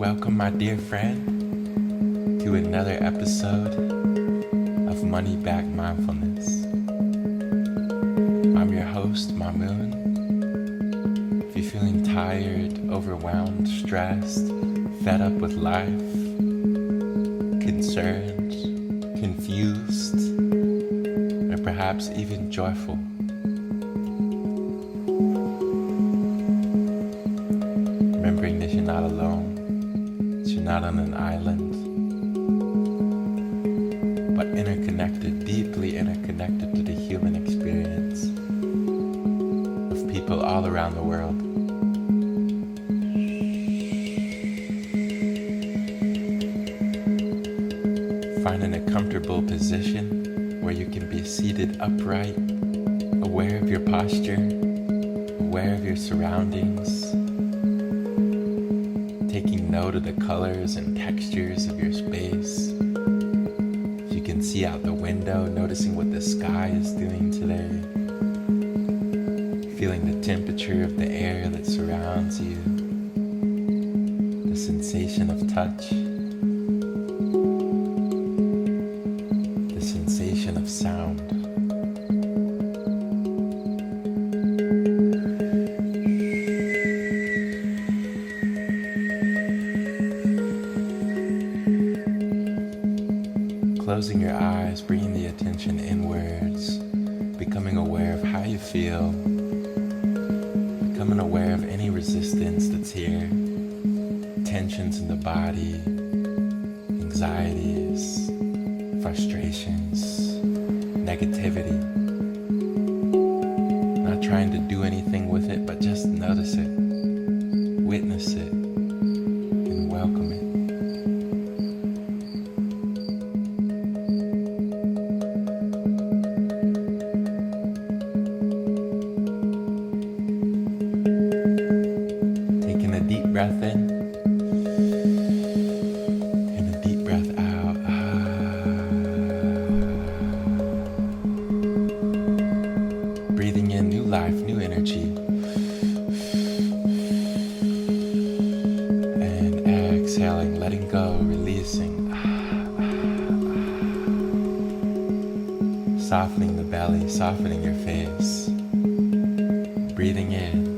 Welcome, my dear friend, to another episode of Money Back Mindfulness. I'm your host, Mamoon. If you're feeling tired, overwhelmed, stressed, fed up with life, concerned, confused, or perhaps even joyful, remembering that you're not alone. You're not on an island, but interconnected, deeply interconnected to the human experience of people all around the world. Finding a comfortable position where you can be seated upright, aware of your posture, aware of your surroundings, taking note of the colors and textures of your space. You can see out the window, noticing what the sky is doing today, feeling the temperature of the air that surrounds you, the sensation of touch, the sensation of sound. Closing your eyes, bringing the attention inwards, becoming aware of how you feel, becoming aware of any resistance that's here, tensions in the body, anxieties, frustrations, negativity. Not trying to do anything with it, but just notice it, witness it, and welcome it. Breath in and a deep breath out. Breathing in new life, new energy. And exhaling, letting go, releasing. Softening the belly, softening your face. Breathing in.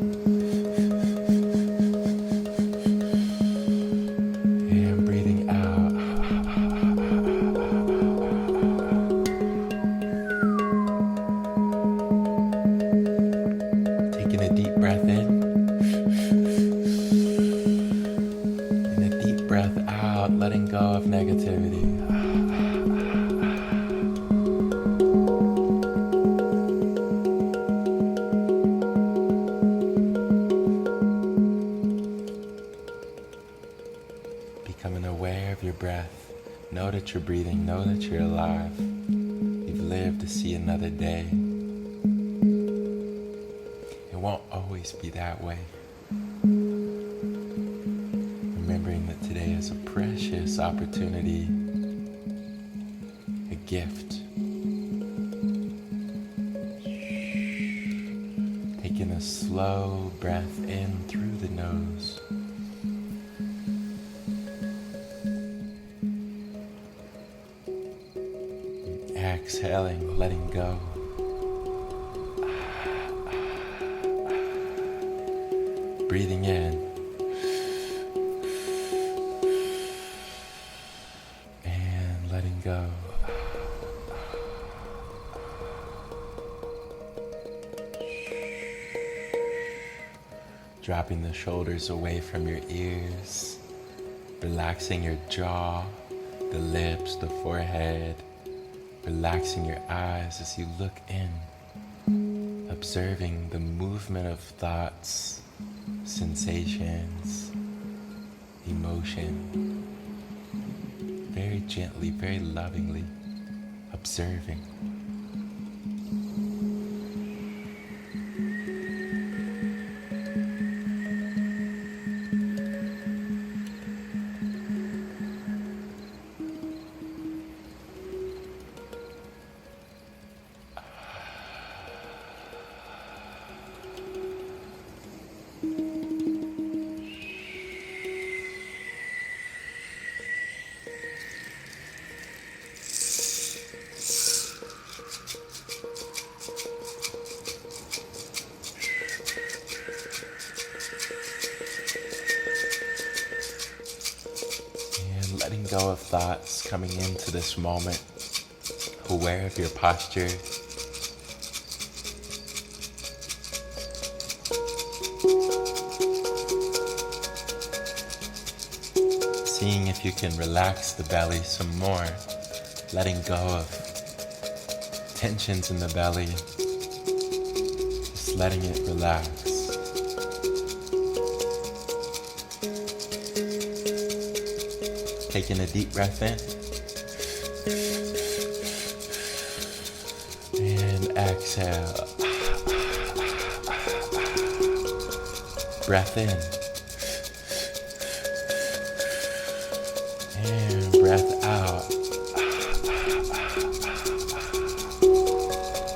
Breath in and a deep breath out, letting go of negativity. Becoming aware of your breath. Know that you're breathing, know that you're alive. You've lived to see another day. Won't always be that way. Remembering that today is a precious opportunity, a gift. Taking a slow breath in through the nose. Exhaling, letting go. Breathing in. And letting go. Dropping the shoulders away from your ears. Relaxing your jaw, the lips, the forehead. Relaxing your eyes as you look in, observing the movement of thoughts, sensations, emotion. Very gently, very lovingly observing. Letting go of thoughts coming into this moment, aware of your posture. Seeing if you can relax the belly some more, letting go of tensions in the belly, just letting it relax. Taking a deep breath in and exhale. Breath in and breath out.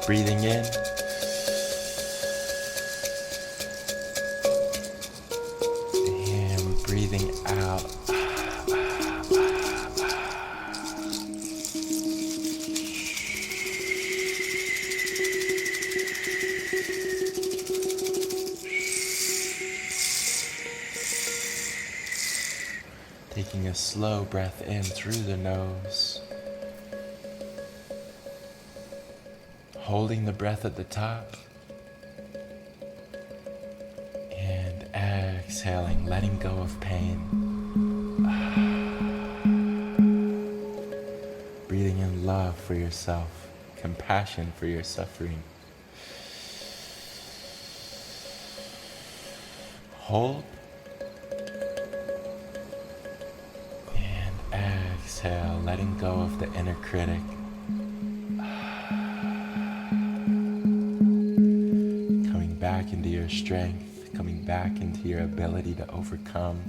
Breathing in and breathing out. Taking a slow breath in through the nose. Holding the breath at the top. And exhaling, letting go of pain. Breathing in love for yourself, compassion for your suffering. Hold. Exhale, letting go of the inner critic. Coming back into your strength, coming back into your ability to overcome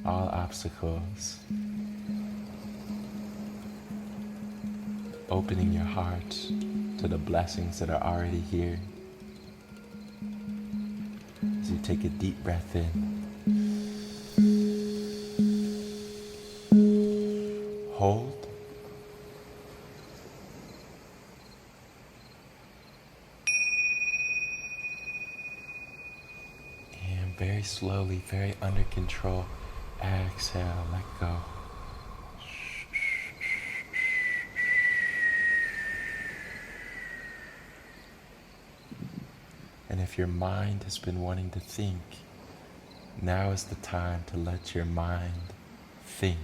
all obstacles. Opening your heart to the blessings that are already here. As you take a deep breath in. Hold. And very slowly, very under control, exhale, let go. And if your mind has been wanting to think, now is the time to let your mind think.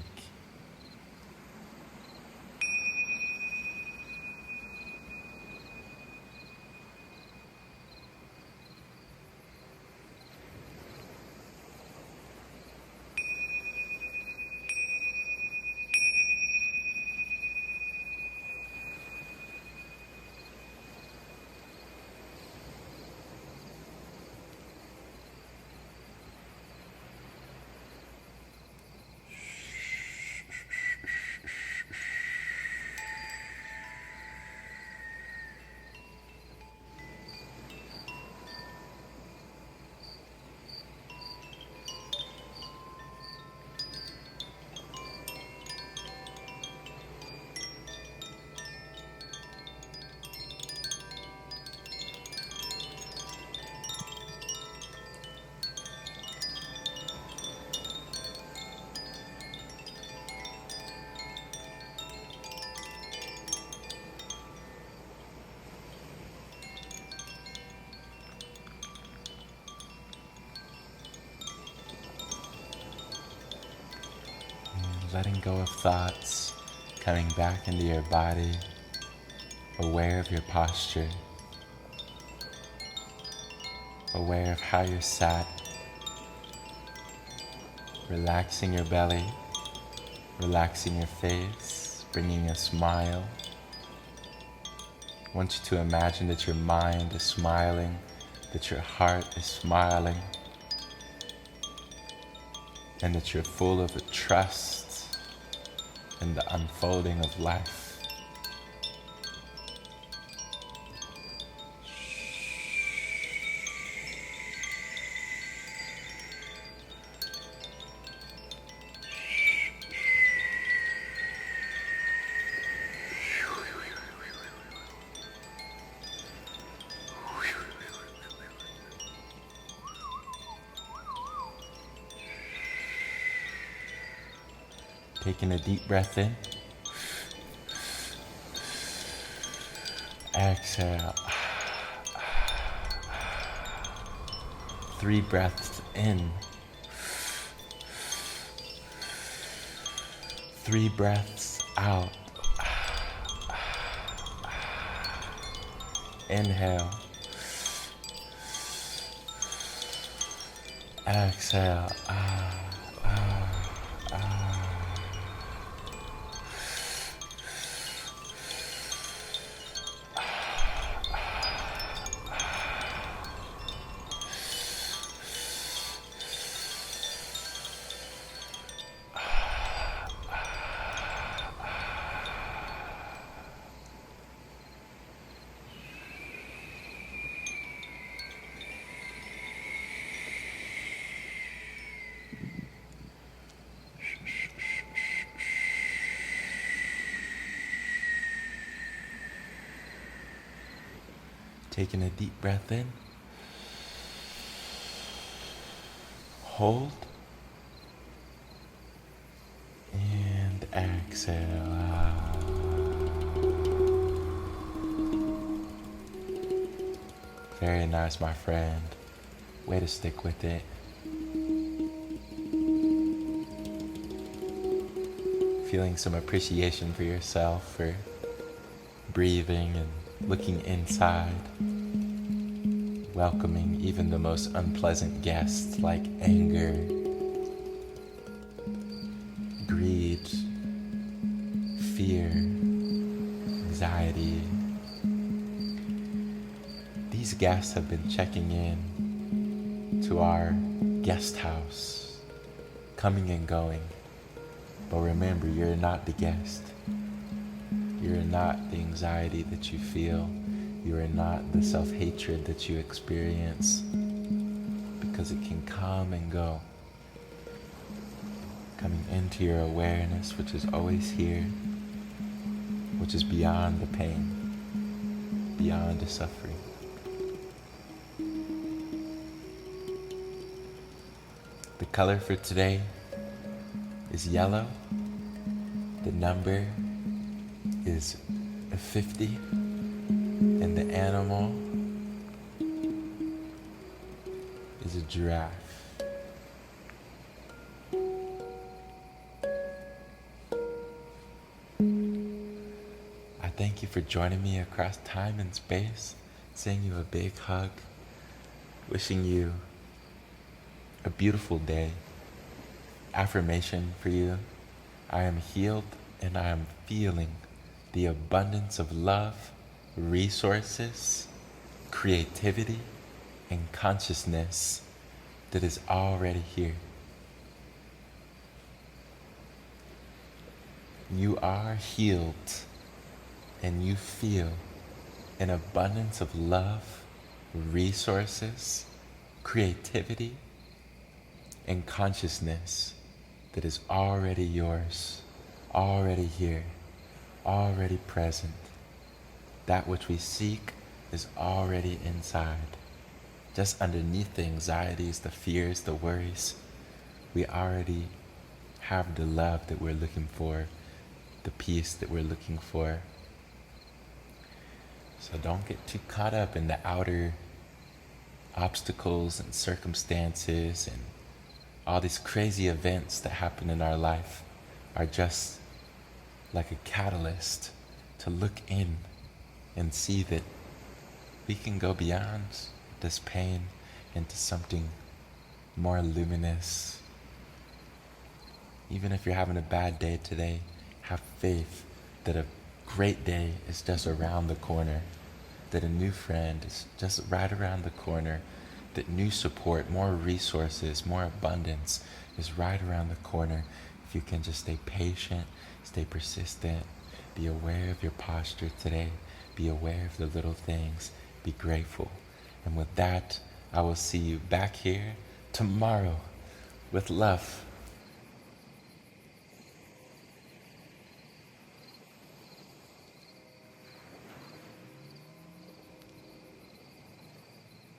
letting go of thoughts, coming back into your body, aware of your posture, aware of how you're sat, relaxing your belly, relaxing your face, bringing a smile. I want you to imagine that your mind is smiling, that your heart is smiling, and that you're full of a trust in the unfolding of life. Taking a deep breath in. Exhale. 3 breaths in. 3 breaths out. Inhale. Exhale. Taking a deep breath in. Hold. And exhale. Very nice, my friend. Way to stick with it. Feeling some appreciation for yourself for breathing and looking inside, welcoming even the most unpleasant guests like anger, greed, fear, anxiety. These guests have been checking in to our guest house, coming and going. But remember, you're not the guest. You're not the anxiety that you feel. You are not the self-hatred that you experience, because it can come and go. Coming into your awareness, which is always here, which is beyond the pain, beyond the suffering. The color for today is yellow. The number is 50, and the animal is a giraffe. I thank you for joining me across time and space, sending you a big hug, wishing you a beautiful day. Affirmation for you: I am healed and I am feeling the abundance of love, resources, creativity, and consciousness that is already here. You are healed and you feel an abundance of love, resources, creativity, and consciousness that is already yours, already here, already present. That which we seek is already inside. Just underneath the anxieties, the fears, the worries, we already have the love that we're looking for, the peace that we're looking for. So don't get too caught up in the outer obstacles and circumstances and all these crazy events that happen in our life. are just like a catalyst to look in and see that we can go beyond this pain into something more luminous. Even if you're having a bad day today, have faith that a great day is just around the corner, that a new friend is just right around the corner, that new support, more resources, more abundance is right around the corner. If you can just stay patient, stay persistent, be aware of your posture today, be aware of the little things, be grateful. And with that, I will see you back here tomorrow with love.